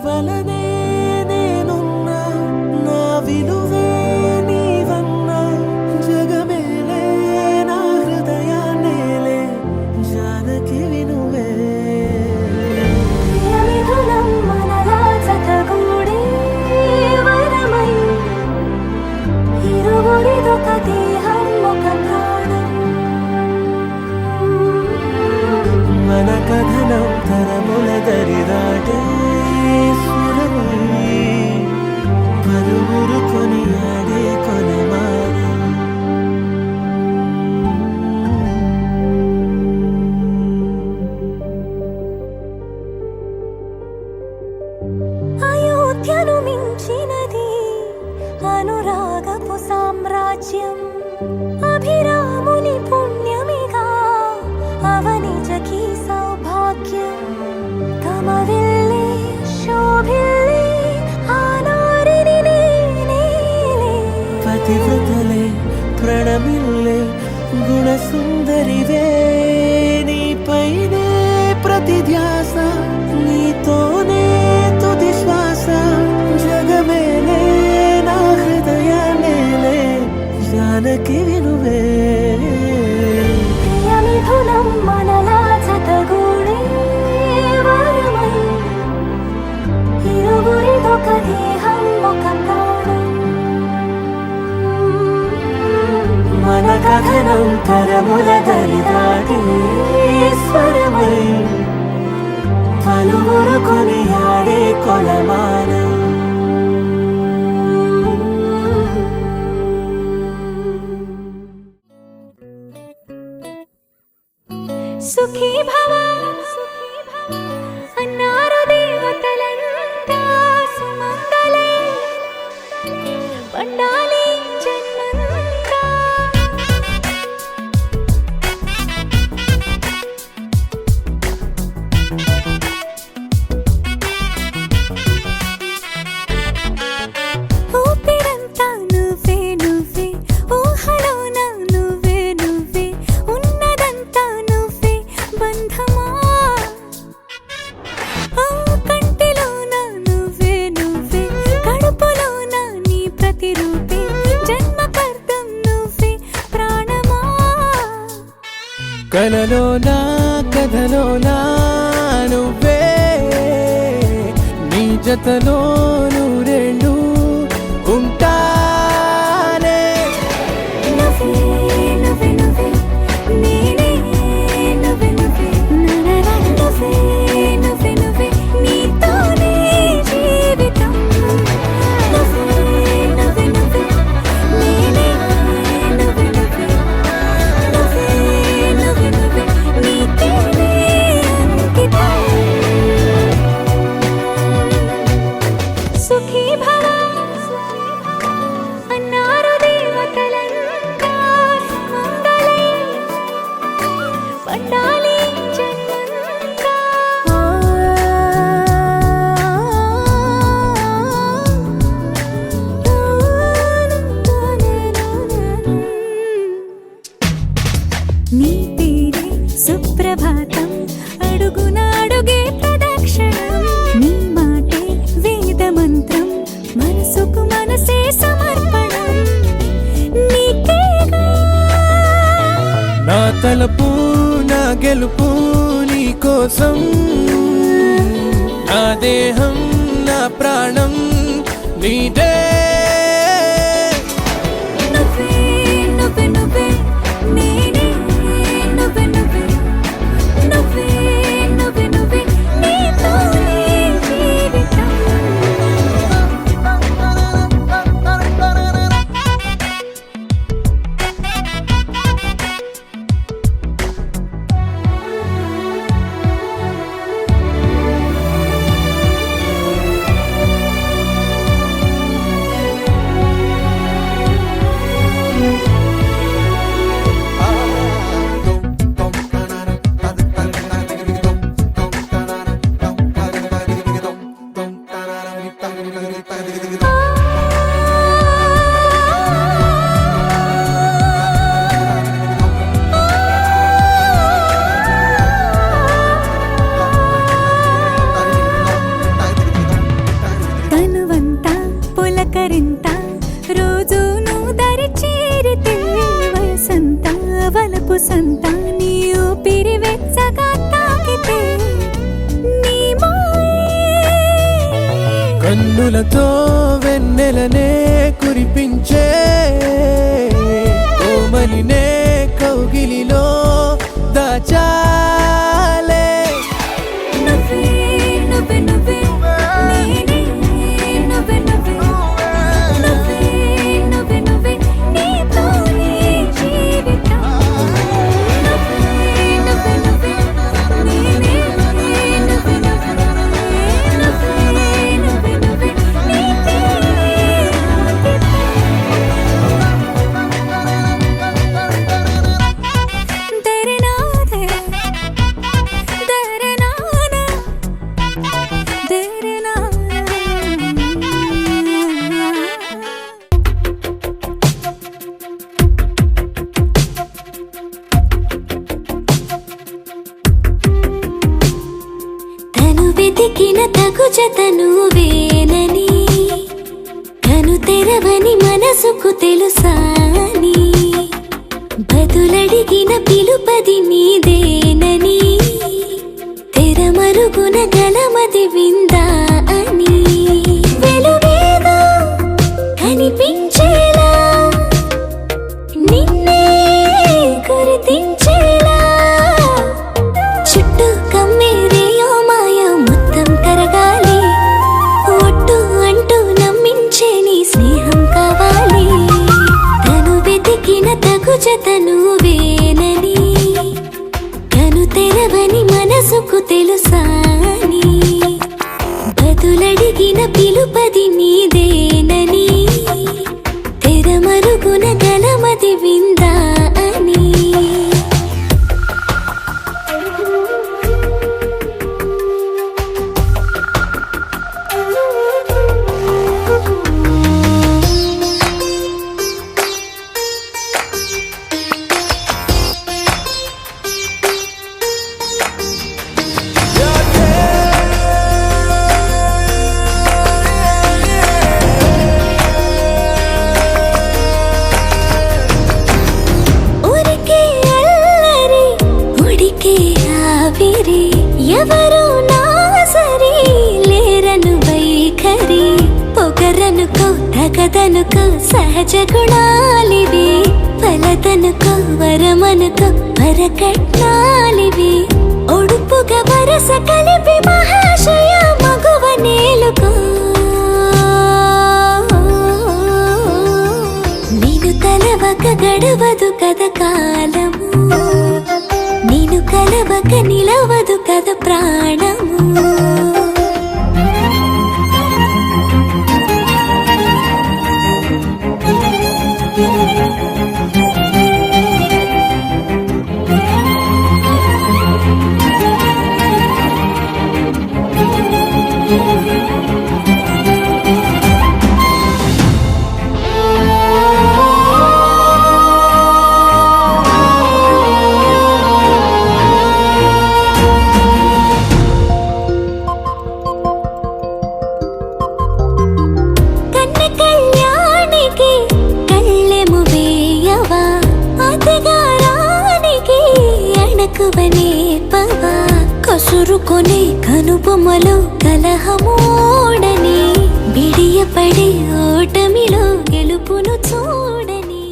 వలనే నేనున్నా నా విలువే నీవన్నా జగమేలే నా హృదయాన్నేలే జానకి వినువే మన కథనం తరముల దరిదాటే స్వరమై పలువురు కొనియాడే కొనమానం అయోధ్యను మించినది అనురాగపు సామ్రాజ్యం అభిరాముని పుణ్యమిగా అవనిజకి సౌభాగ్యం కమవిల్లే శోభిల్లే ఆనారిని నేనేలే పతివ్రతలే ప్రణమిల్లే గుణసుందరివే నీపైనే ప్రతి ధ్యాస నీతోనే తుది శ్వాస జగమేలే నా హృదయాన్నేలే జానకి వినువే ప్రియమిథునం మనలా జతగూడే వరమై ఇరువురిదొక దేహం ఒక ప్రాణం మన కథనం తరముల దరిదాటే స్వరమై పలువురు కొనియాడే కొలమానం సుఖీ భవ అన్నారు దేవతలంతా సుమంగళే పండాలి జన్మంతా ఊపిరంతా నువ్వే నువ్వే ఊహలోన నువ్వే నువ్వే ఉన్నదంతా నువ్వే బంధమా ఓ కంటిలోన నువ్వే నువ్వే కడుపులోన నీ ప్రతిరూపే జన్మకర్తం నువ్వే ప్రాణమా కలలోనా కథలోనా నువ్వే నీ జతలో నూరేళ్ళు ఉంటానే నువ్వే నువ్వే నువ్వే నేనే నువ్వే నువ్వే నువ్వే నువ్వే నువ్వే నీతోనే జీవితం నువ్వే నువ్వే నువ్వే నేనే నువ్వే నువ్వే నువ్వే నువ్వే నువ్వే నీకేనే అంకితం సుఖీ భవ అన్నారు దేవతలంతా సుమంగళే పండాలి జన్మంతా నీ పేరే సుప్రభాతం అడుగునాడుగే ప్రదక్షిణం నీ మాటే వేద మంత్రం మనసుకు మనసే సమర్పణం నీకేగా నా తలపు నా గెలుపు నీ కోసం నా దేహం నా ప్రాణం నీదే నువ్వే నువ్వే నువ్వే నేనే నువ్వే నువ్వే నువ్వే నువ్వే నువ్వే నీతోనే జీవితం కన్నులతో వెన్నెలనే కురిపించే కోమలినే కౌగిలిలో దాచాలే. నువ్వే నువ్వే నువ్వే నేనే నువ్వే నువ్వే నువ్వే నువ్వే నువ్వే నీతోనే జీవితం. నువ్వే నువ్వే నువ్వే నేనే నువ్వే నువ్వే నువ్వే నువ్వే నువ్వే నీకే तेरे नाते तेरे नाना तेरे नाना తను వెతికిన తగు జతను వేనని కను తెరవని మనసుకు తెలుసాని బదులడిగిన పిలుపది నీదేనని తెరమరుగున గలమది విందా అని వెలుగేదో కనిపించేలా నిన్నే గుర్తించేలా చుట్టూ కమ్మేరేయో మాయ మొత్తం కరగాలి ఒట్టు అంటూ నమ్మించే నీ స్నేహం కావాలి తను వెతికిన తగు జతను వేనని కను తెరవని మనసుకు తెలుసాని బదులడిగిన పిలుపది నీదేనని తెరమరుగున గలమది విందా అని ఊరికే అల్లరి ఉడికే ఆవిరి ఎవరు నా సరి లేరను వైఖరి పొగరనుకో తగదనుకో సహజ గుణాలివి ఫలదనుకో వరమనుకో వరకట్నాలివి ఒడుపుగా వరస కలిపి మహాశయ మగువ నేలుకో నేను తలవక గడవదు కద కాలము నేను కలవక నిలవదు కద ప్రాణము కన్న కళ్యాణికి కళ్ళెము వేయవా అతగారానికి అణకువనే పవా కసురుకొనే కనుబొమ్మలో కలహమోడని బిడియపడే ఓటమిలో గెలుపును చూడని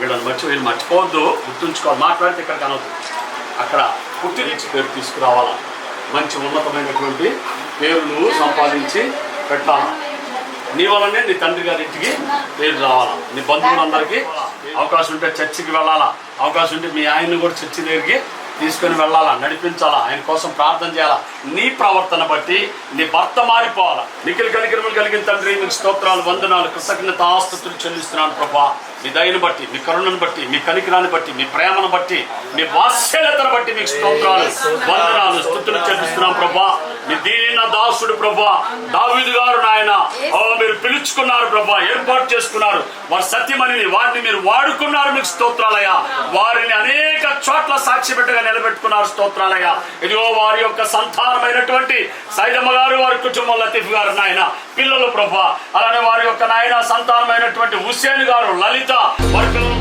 వీళ్ళని మర్చిపోవద్దు, గుర్తుంచుకోవాలి. మాట్లాడితే ఇక్కడ కనవద్దు, అక్కడ పుట్టి నుంచి పేరు తీసుకురావాలా, మంచి ఉన్నతమైనటువంటి పేరును సంపాదించి పెట్టాలా. నీ వల్లనే నీ తండ్రి గారింటికి పేరు రావాలా, నీ బంధువులందరికీ అవకాశం ఉంటే చర్చికి వెళ్ళాలా, అవకాశం ఉంటే మీ ఆయన్ని కూడా చర్చి దగ్గరికి తీసుకొని వెళ్ళాలా, నడిపించాలా, ఆయన కోసం ప్రార్థన చేయాలా. నీ ప్రవర్తన బట్టి నీ భర్త మారిపోవాలా. మిక్కిలి కనికరములు కలిగిన తండ్రి, మీకు స్తోత్రాలు, వందనాలు, కృతజ్ఞతాస్తుతులు చెల్లిస్తున్నాను ప్రభా. మీ దయను బట్టి, మీ కరుణను బట్టి, మీ కనికరాన్ని బట్టి, మీ ప్రేమను బట్టి, మీ వాత్సల్యతను బట్టి మీకు స్తోత్రాలు, వందనాలు, స్తుతులు చెల్లిస్తున్నాం ప్రభా. మీ దీన దాసుడు ప్రభా దావీదు గారు నాయన మీరు పిలుచుకున్నారు ప్రభా, ఏర్పాటు చేసుకున్నారు. వారి సత్యమని వారిని మీరు వాడుకున్నారు, మీకు స్తోత్రాలయ్యా. వారిని అనేక చోట్ల సాక్షి పెట్టగా నిలబెట్టుకున్నారు, స్తోత్రాలయ్యా. ఇదిగో వారి యొక్క సంతానమైనటువంటి సైదమ్మ గారు, వారి కుటుంబం లతీఫ్ గారు నాయన పిల్లలు ప్రభా, అలానే వారి యొక్క నాయన సంతానమైనటువంటి హుస్సేన్ గారు, లలిత, వారి పిల్లలు